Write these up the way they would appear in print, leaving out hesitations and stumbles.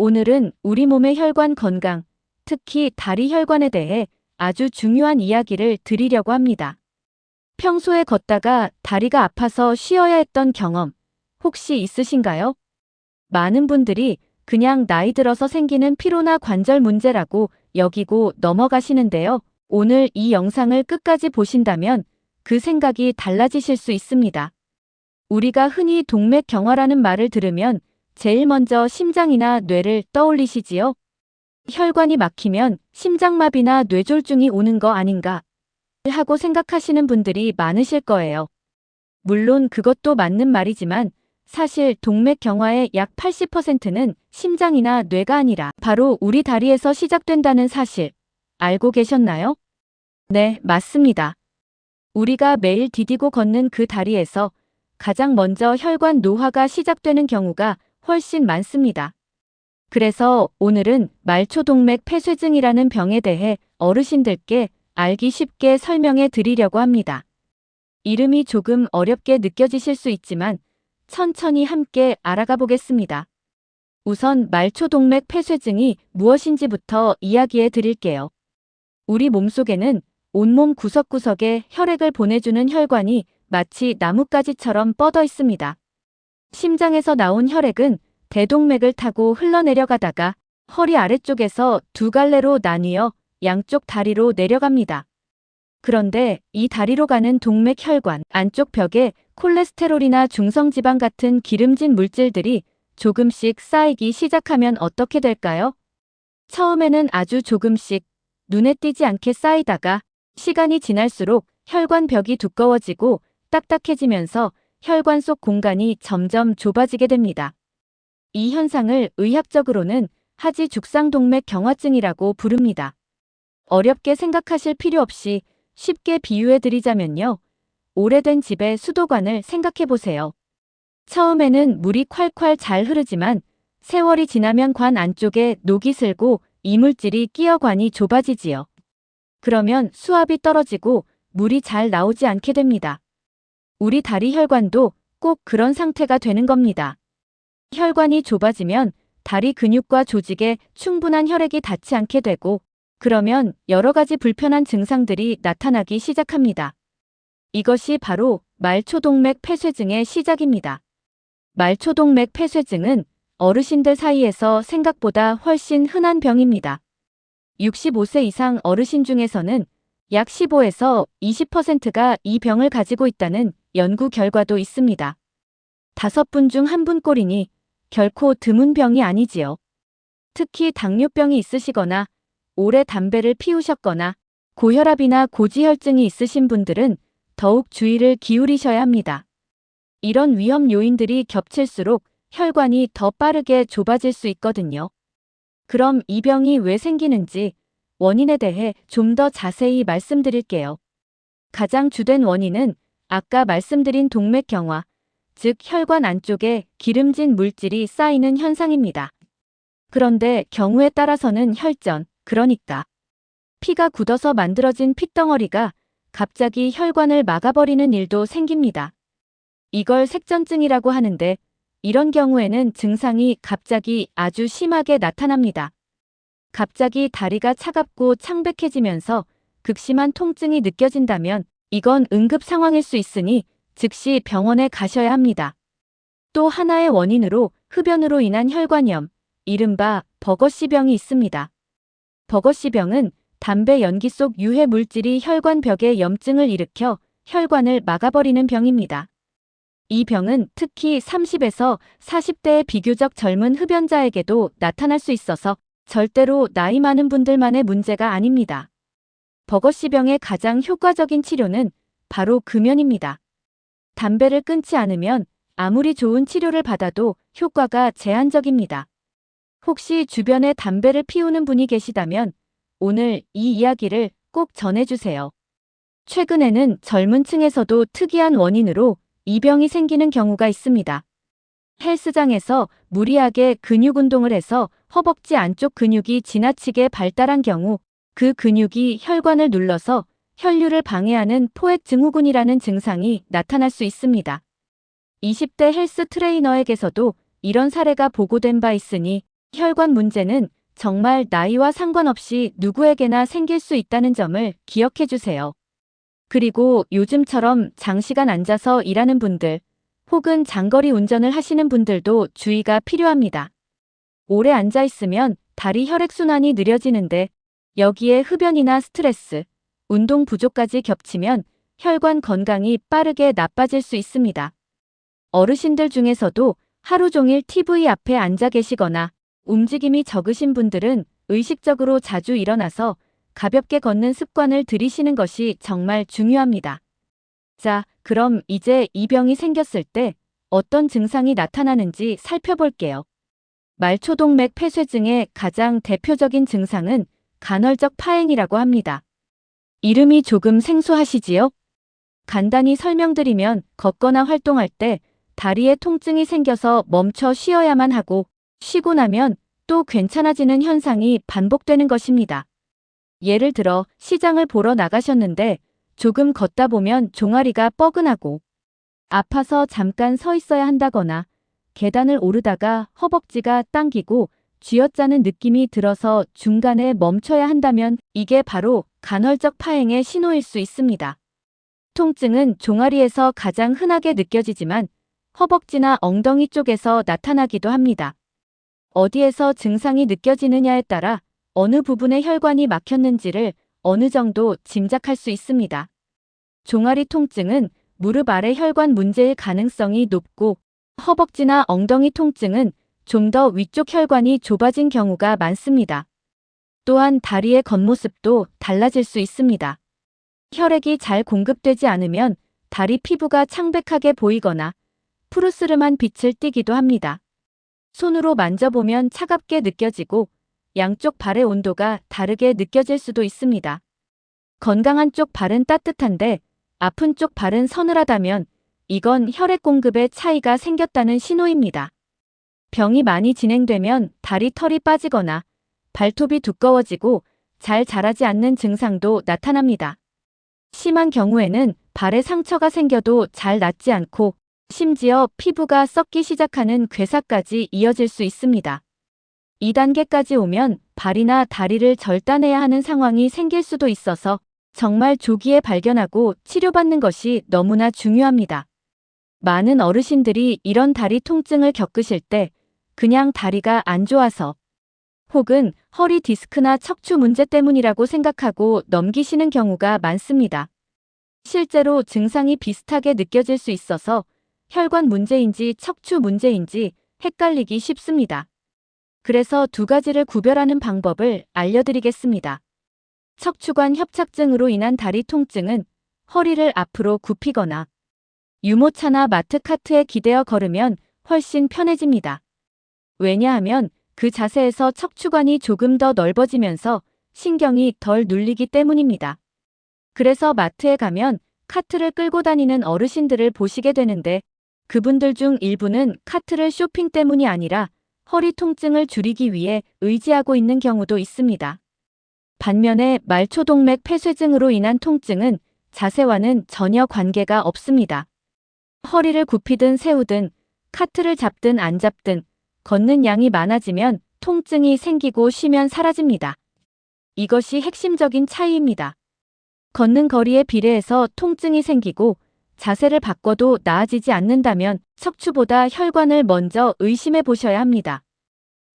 오늘은 우리 몸의 혈관 건강, 특히 다리 혈관에 대해 아주 중요한 이야기를 드리려고 합니다. 평소에 걷다가 다리가 아파서 쉬어야 했던 경험 혹시 있으신가요? 많은 분들이 그냥 나이 들어서 생기는 피로나 관절 문제라고 여기고 넘어가시는데요. 오늘 이 영상을 끝까지 보신다면 그 생각이 달라지실 수 있습니다. 우리가 흔히 동맥경화라는 말을 들으면 제일 먼저 심장이나 뇌를 떠올리시지요? 혈관이 막히면 심장마비나 뇌졸중이 오는 거 아닌가 하고 생각하시는 분들이 많으실 거예요. 물론 그것도 맞는 말이지만 사실 동맥경화의 약 80%는 심장이나 뇌가 아니라 바로 우리 다리에서 시작된다는 사실 알고 계셨나요? 네, 맞습니다. 우리가 매일 디디고 걷는 그 다리에서 가장 먼저 혈관 노화가 시작되는 경우가 훨씬 많습니다. 그래서 오늘은 말초동맥 폐쇄증이라는 병에 대해 어르신들께 알기 쉽게 설명해 드리려고 합니다. 이름이 조금 어렵게 느껴지실 수 있지만 천천히 함께 알아가 보겠습니다. 우선 말초동맥 폐쇄증이 무엇인지부터 이야기해 드릴게요. 우리 몸속에는 온몸 구석구석에 혈액을 보내주는 혈관이 마치 나뭇가지처럼 뻗어 있습니다. 심장에서 나온 혈액은 대동맥을 타고 흘러내려가다가 허리 아래쪽에서 두 갈래로 나뉘어 양쪽 다리로 내려갑니다. 그런데 이 다리로 가는 동맥 혈관 안쪽 벽에 콜레스테롤이나 중성지방 같은 기름진 물질들이 조금씩 쌓이기 시작하면 어떻게 될까요? 처음에는 아주 조금씩 눈에 띄지 않게 쌓이다가 시간이 지날수록 혈관 벽이 두꺼워지고 딱딱해지면서 혈관 속 공간이 점점 좁아지게 됩니다. 이 현상을 의학적으로는 하지죽상동맥 경화증이라고 부릅니다. 어렵게 생각하실 필요 없이 쉽게 비유해 드리자면요. 오래된 집의 수도관을 생각해 보세요. 처음에는 물이 콸콸 잘 흐르지만 세월이 지나면 관 안쪽에 녹이 슬고 이물질이 끼어 관이 좁아지지요. 그러면 수압이 떨어지고 물이 잘 나오지 않게 됩니다. 우리 다리 혈관도 꼭 그런 상태가 되는 겁니다. 혈관이 좁아지면 다리 근육과 조직에 충분한 혈액이 닿지 않게 되고 그러면 여러 가지 불편한 증상들이 나타나기 시작합니다. 이것이 바로 말초동맥 폐쇄증의 시작입니다. 말초동맥 폐쇄증은 어르신들 사이에서 생각보다 훨씬 흔한 병입니다. 65세 이상 어르신 중에서는 약 15에서 20%가 이 병을 가지고 있다는 연구 결과도 있습니다. 5분 중 1분 꼴이니 결코 드문 병이 아니지요. 특히 당뇨병이 있으시거나 오래 담배를 피우셨거나 고혈압이나 고지혈증이 있으신 분들은 더욱 주의를 기울이셔야 합니다. 이런 위험 요인들이 겹칠수록 혈관이 더 빠르게 좁아질 수 있거든요. 그럼 이 병이 왜 생기는지 원인에 대해 좀 더 자세히 말씀드릴게요. 가장 주된 원인은 아까 말씀드린 동맥경화, 즉 혈관 안쪽에 기름진 물질이 쌓이는 현상입니다. 그런데 경우에 따라서는 혈전, 그러니까 피가 굳어서 만들어진 핏덩어리가 갑자기 혈관을 막아버리는 일도 생깁니다. 이걸 색전증이라고 하는데 이런 경우에는 증상이 갑자기 아주 심하게 나타납니다. 갑자기 다리가 차갑고 창백해지면서 극심한 통증이 느껴진다면 이건 응급 상황일 수 있으니 즉시 병원에 가셔야 합니다. 또 하나의 원인으로 흡연으로 인한 혈관염, 이른바 버거시병이 있습니다. 버거시병은 담배 연기 속 유해 물질이 혈관 벽에 염증을 일으켜 혈관을 막아버리는 병입니다. 이 병은 특히 30에서 40대의 비교적 젊은 흡연자에게도 나타날 수 있어서 절대로 나이 많은 분들만의 문제가 아닙니다. 버거시병의 가장 효과적인 치료는 바로 금연입니다. 담배를 끊지 않으면 아무리 좋은 치료를 받아도 효과가 제한적입니다. 혹시 주변에 담배를 피우는 분이 계시다면 오늘 이 이야기를 꼭 전해주세요. 최근에는 젊은 층에서도 특이한 원인으로 이 병이 생기는 경우가 있습니다. 헬스장에서 무리하게 근육 운동을 해서 허벅지 안쪽 근육이 지나치게 발달한 경우 그 근육이 혈관을 눌러서 혈류를 방해하는 포획 증후군이라는 증상이 나타날 수 있습니다. 20대 헬스 트레이너에게서도 이런 사례가 보고된 바 있으니 혈관 문제는 정말 나이와 상관없이 누구에게나 생길 수 있다는 점을 기억해 주세요. 그리고 요즘처럼 장시간 앉아서 일하는 분들, 혹은 장거리 운전을 하시는 분들도 주의가 필요합니다. 오래 앉아 있으면 다리 혈액순환이 느려지는데 여기에 흡연이나 스트레스, 운동 부족까지 겹치면 혈관 건강이 빠르게 나빠질 수 있습니다. 어르신들 중에서도 하루 종일 TV 앞에 앉아 계시거나 움직임이 적으신 분들은 의식적으로 자주 일어나서 가볍게 걷는 습관을 들이시는 것이 정말 중요합니다. 자, 그럼 이제 이 병이 생겼을 때 어떤 증상이 나타나는지 살펴볼게요. 말초동맥 폐쇄증의 가장 대표적인 증상은 간헐적 파행이라고 합니다. 이름이 조금 생소하시지요? 간단히 설명드리면 걷거나 활동할 때 다리에 통증이 생겨서 멈춰 쉬어야만 하고 쉬고 나면 또 괜찮아지는 현상이 반복되는 것입니다. 예를 들어 시장을 보러 나가셨는데 조금 걷다 보면 종아리가 뻐근하고 아파서 잠깐 서 있어야 한다거나 계단을 오르다가 허벅지가 당기고 쥐어짜는 느낌이 들어서 중간에 멈춰야 한다면 이게 바로 간헐적 파행의 신호일 수 있습니다. 통증은 종아리에서 가장 흔하게 느껴지지만 허벅지나 엉덩이 쪽에서 나타나기도 합니다. 어디에서 증상이 느껴지느냐에 따라 어느 부분의 혈관이 막혔는지를 어느 정도 짐작할 수 있습니다. 종아리 통증은 무릎 아래 혈관 문제일 가능성이 높고 허벅지나 엉덩이 통증은 좀 더 위쪽 혈관이 좁아진 경우가 많습니다. 또한 다리의 겉모습도 달라질 수 있습니다. 혈액이 잘 공급되지 않으면 다리 피부가 창백하게 보이거나 푸르스름한 빛을 띠기도 합니다. 손으로 만져보면 차갑게 느껴지고 양쪽 발의 온도가 다르게 느껴질 수도 있습니다. 건강한 쪽 발은 따뜻한데 아픈 쪽 발은 서늘하다면 이건 혈액 공급에 차이가 생겼다는 신호입니다. 병이 많이 진행되면 다리 털이 빠지거나 발톱이 두꺼워지고 잘 자라지 않는 증상도 나타납니다. 심한 경우에는 발에 상처가 생겨도 잘 낫지 않고 심지어 피부가 썩기 시작하는 괴사까지 이어질 수 있습니다. 2단계까지 오면 발이나 다리를 절단해야 하는 상황이 생길 수도 있어서 정말 조기에 발견하고 치료받는 것이 너무나 중요합니다. 많은 어르신들이 이런 다리 통증을 겪으실 때 그냥 다리가 안 좋아서 혹은 허리 디스크나 척추 문제 때문이라고 생각하고 넘기시는 경우가 많습니다. 실제로 증상이 비슷하게 느껴질 수 있어서 혈관 문제인지 척추 문제인지 헷갈리기 쉽습니다. 그래서 두 가지를 구별하는 방법을 알려드리겠습니다. 척추관 협착증으로 인한 다리 통증은 허리를 앞으로 굽히거나 유모차나 마트카트에 기대어 걸으면 훨씬 편해집니다. 왜냐하면 그 자세에서 척추관이 조금 더 넓어지면서 신경이 덜 눌리기 때문입니다. 그래서 마트에 가면 카트를 끌고 다니는 어르신들을 보시게 되는데 그분들 중 일부는 카트를 쇼핑 때문이 아니라 허리 통증을 줄이기 위해 의지하고 있는 경우도 있습니다. 반면에 말초동맥 폐쇄증으로 인한 통증은 자세와는 전혀 관계가 없습니다. 허리를 굽히든 세우든 카트를 잡든 안 잡든 걷는 양이 많아지면 통증이 생기고 쉬면 사라집니다. 이것이 핵심적인 차이입니다. 걷는 거리에 비례해서 통증이 생기고 자세를 바꿔도 나아지지 않는다면 척추보다 혈관을 먼저 의심해 보셔야 합니다.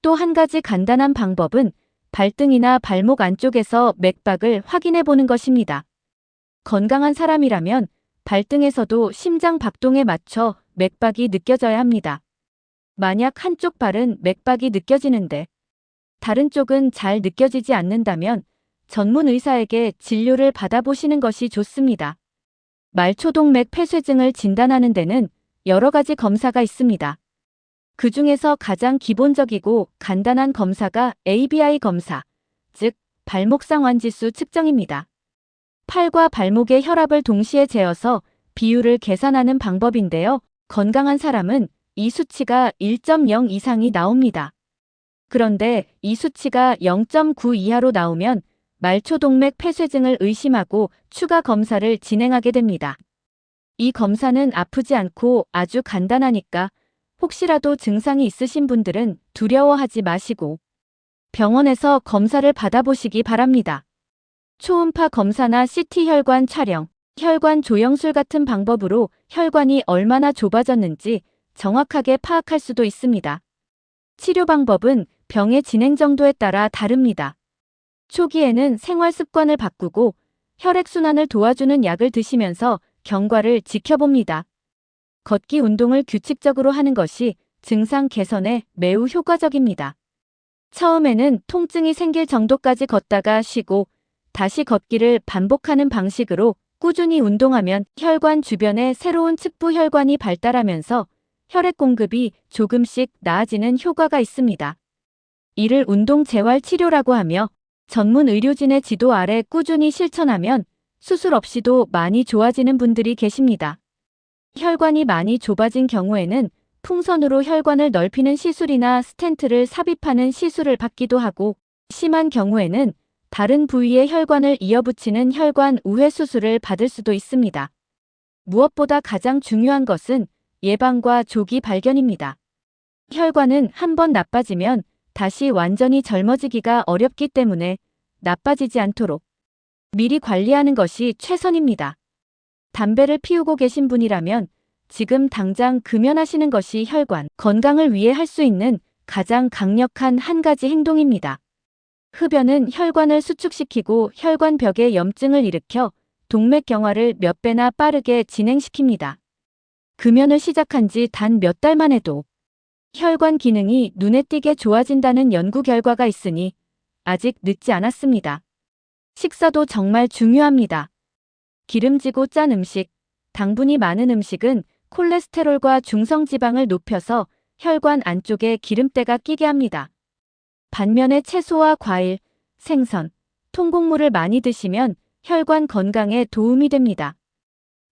또 한 가지 간단한 방법은 발등이나 발목 안쪽에서 맥박을 확인해 보는 것입니다. 건강한 사람이라면 발등에서도 심장 박동에 맞춰 맥박이 느껴져야 합니다. 만약 한쪽 발은 맥박이 느껴지는데 다른 쪽은 잘 느껴지지 않는다면 전문 의사에게 진료를 받아보시는 것이 좋습니다. 말초동맥 폐쇄증을 진단하는 데는 여러 가지 검사가 있습니다. 그 중에서 가장 기본적이고 간단한 검사가 ABI 검사, 즉 발목상완지수 측정입니다. 팔과 발목의 혈압을 동시에 재어서 비율을 계산하는 방법인데요. 건강한 사람은 이 수치가 1.0 이상이 나옵니다. 그런데 이 수치가 0.9 이하로 나오면 말초동맥 폐쇄증을 의심하고 추가 검사를 진행하게 됩니다. 이 검사는 아프지 않고 아주 간단하니까 혹시라도 증상이 있으신 분들은 두려워하지 마시고 병원에서 검사를 받아보시기 바랍니다. 초음파 검사나 CT 혈관 촬영, 혈관 조영술 같은 방법으로 혈관이 얼마나 좁아졌는지 정확하게 파악할 수도 있습니다. 치료 방법은 병의 진행 정도에 따라 다릅니다. 초기에는 생활 습관을 바꾸고 혈액순환을 도와주는 약을 드시면서 경과를 지켜봅니다. 걷기 운동을 규칙적으로 하는 것이 증상 개선에 매우 효과적입니다. 처음에는 통증이 생길 정도까지 걷다가 쉬고 다시 걷기를 반복하는 방식으로 꾸준히 운동하면 혈관 주변에 새로운 측부 혈관이 발달하면서 혈액 공급이 조금씩 나아지는 효과가 있습니다. 이를 운동 재활 치료라고 하며 전문 의료진의 지도 아래 꾸준히 실천하면 수술 없이도 많이 좋아지는 분들이 계십니다. 혈관이 많이 좁아진 경우에는 풍선으로 혈관을 넓히는 시술이나 스텐트를 삽입하는 시술을 받기도 하고 심한 경우에는 다른 부위의 혈관을 이어붙이는 혈관 우회 수술을 받을 수도 있습니다. 무엇보다 가장 중요한 것은 예방과 조기 발견입니다. 혈관은 한번 나빠지면 다시 완전히 젊어지기가 어렵기 때문에 나빠지지 않도록 미리 관리하는 것이 최선입니다. 담배를 피우고 계신 분이라면 지금 당장 금연하시는 것이 혈관 건강을 위해 할 수 있는 가장 강력한 한 가지 행동입니다. 흡연은 혈관을 수축시키고 혈관벽에 염증을 일으켜 동맥경화를 몇 배나 빠르게 진행시킵니다. 금연을 시작한 지 단 몇 달만 해도 혈관 기능이 눈에 띄게 좋아진다는 연구 결과가 있으니 아직 늦지 않았습니다. 식사도 정말 중요합니다. 기름지고 짠 음식, 당분이 많은 음식은 콜레스테롤과 중성지방을 높여서 혈관 안쪽에 기름때가 끼게 합니다. 반면에 채소와 과일, 생선, 통곡물을 많이 드시면 혈관 건강에 도움이 됩니다.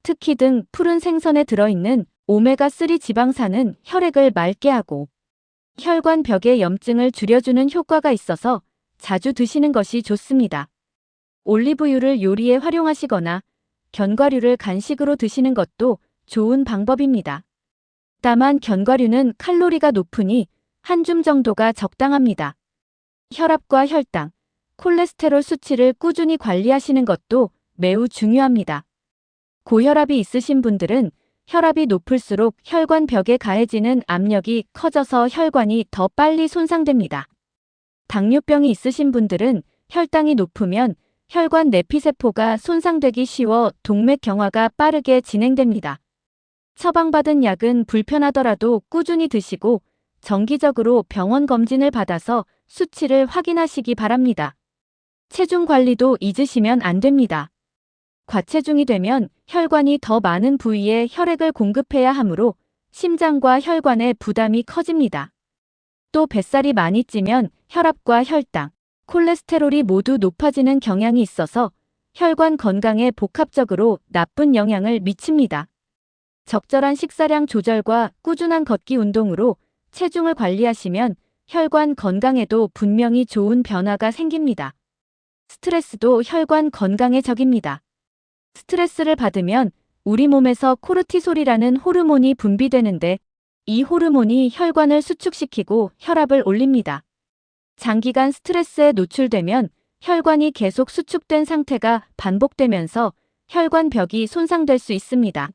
특히 등 푸른 생선에 들어있는 오메가3 지방산은 혈액을 맑게 하고 혈관 벽의 염증을 줄여주는 효과가 있어서 자주 드시는 것이 좋습니다. 올리브유를 요리에 활용하시거나 견과류를 간식으로 드시는 것도 좋은 방법입니다. 다만 견과류는 칼로리가 높으니 한 줌 정도가 적당합니다. 혈압과 혈당, 콜레스테롤 수치를 꾸준히 관리하시는 것도 매우 중요합니다. 고혈압이 있으신 분들은 혈압이 높을수록 혈관 벽에 가해지는 압력이 커져서 혈관이 더 빨리 손상됩니다. 당뇨병이 있으신 분들은 혈당이 높으면 혈관 내피세포가 손상되기 쉬워 동맥경화가 빠르게 진행됩니다. 처방받은 약은 불편하더라도 꾸준히 드시고 정기적으로 병원 검진을 받아서 수치를 확인하시기 바랍니다. 체중 관리도 잊으시면 안 됩니다. 과체중이 되면 혈관이 더 많은 부위에 혈액을 공급해야 하므로 심장과 혈관에 부담이 커집니다. 또 뱃살이 많이 찌면 혈압과 혈당, 콜레스테롤이 모두 높아지는 경향이 있어서 혈관 건강에 복합적으로 나쁜 영향을 미칩니다. 적절한 식사량 조절과 꾸준한 걷기 운동으로 체중을 관리하시면 혈관 건강에도 분명히 좋은 변화가 생깁니다. 스트레스도 혈관 건강의 적입니다. 스트레스를 받으면 우리 몸에서 코르티솔이라는 호르몬이 분비되는데 이 호르몬이 혈관을 수축시키고 혈압을 올립니다. 장기간 스트레스에 노출되면 혈관이 계속 수축된 상태가 반복되면서 혈관 벽이 손상될 수 있습니다.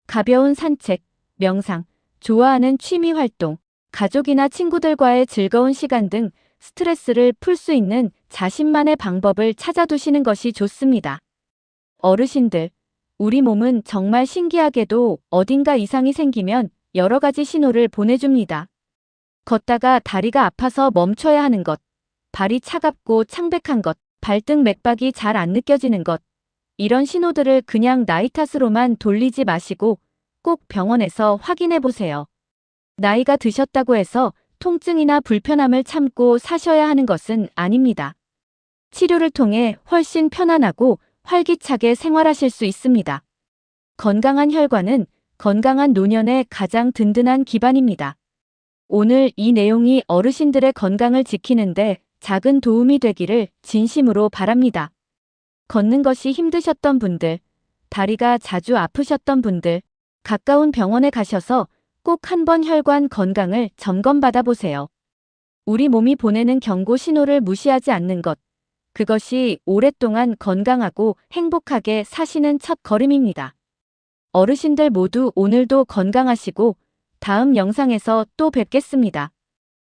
가벼운 산책, 명상, 좋아하는 취미 활동, 가족이나 친구들과의 즐거운 시간 등 스트레스를 풀 수 있는 자신만의 방법을 찾아두시는 것이 좋습니다. 어르신들, 우리 몸은 정말 신기하게도 어딘가 이상이 생기면 여러 가지 신호를 보내줍니다. 걷다가 다리가 아파서 멈춰야 하는 것, 발이 차갑고 창백한 것, 발등 맥박이 잘 안 느껴지는 것, 이런 신호들을 그냥 나이 탓으로만 돌리지 마시고 꼭 병원에서 확인해 보세요. 나이가 드셨다고 해서 통증이나 불편함을 참고 사셔야 하는 것은 아닙니다. 치료를 통해 훨씬 편안하고 활기차게 생활하실 수 있습니다. 건강한 혈관은 건강한 노년의 가장 든든한 기반입니다. 오늘 이 내용이 어르신들의 건강을 지키는데 작은 도움이 되기를 진심으로 바랍니다. 걷는 것이 힘드셨던 분들, 다리가 자주 아프셨던 분들, 가까운 병원에 가셔서 꼭 한번 혈관 건강을 점검받아 보세요. 우리 몸이 보내는 경고 신호를 무시하지 않는 것. 그것이 오랫동안 건강하고 행복하게 사시는 첫 걸음입니다. 어르신들 모두 오늘도 건강하시고 다음 영상에서 또 뵙겠습니다.